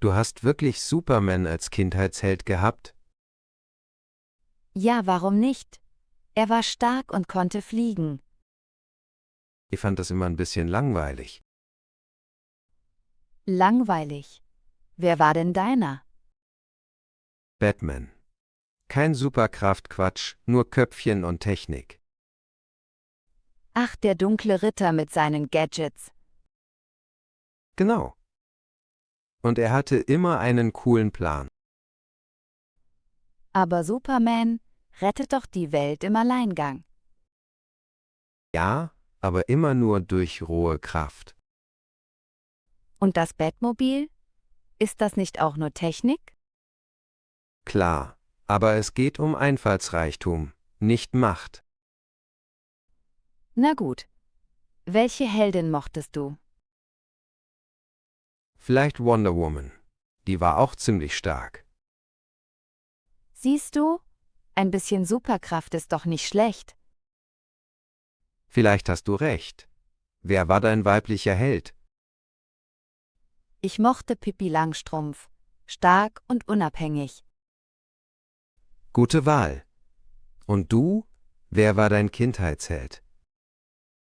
Du hast wirklich Superman als Kindheitsheld gehabt? Ja, warum nicht? Er war stark und konnte fliegen. Ich fand das immer ein bisschen langweilig. Langweilig. Wer war denn deiner? Batman. Kein Superkraftquatsch, nur Köpfchen und Technik. Ach, der dunkle Ritter mit seinen Gadgets. Genau. Und er hatte immer einen coolen Plan. Aber Superman rettet doch die Welt im Alleingang. Ja, aber immer nur durch rohe Kraft. Und das Batmobil? Ist das nicht auch nur Technik? Klar, aber es geht um Einfallsreichtum, nicht Macht. Na gut. Welche Heldin mochtest du? Vielleicht Wonder Woman. Die war auch ziemlich stark. Siehst du? Ein bisschen Superkraft ist doch nicht schlecht. Vielleicht hast du recht. Wer war dein weiblicher Held? Ich mochte Pippi Langstrumpf. Stark und unabhängig. Gute Wahl. Und du? Wer war dein Kindheitsheld?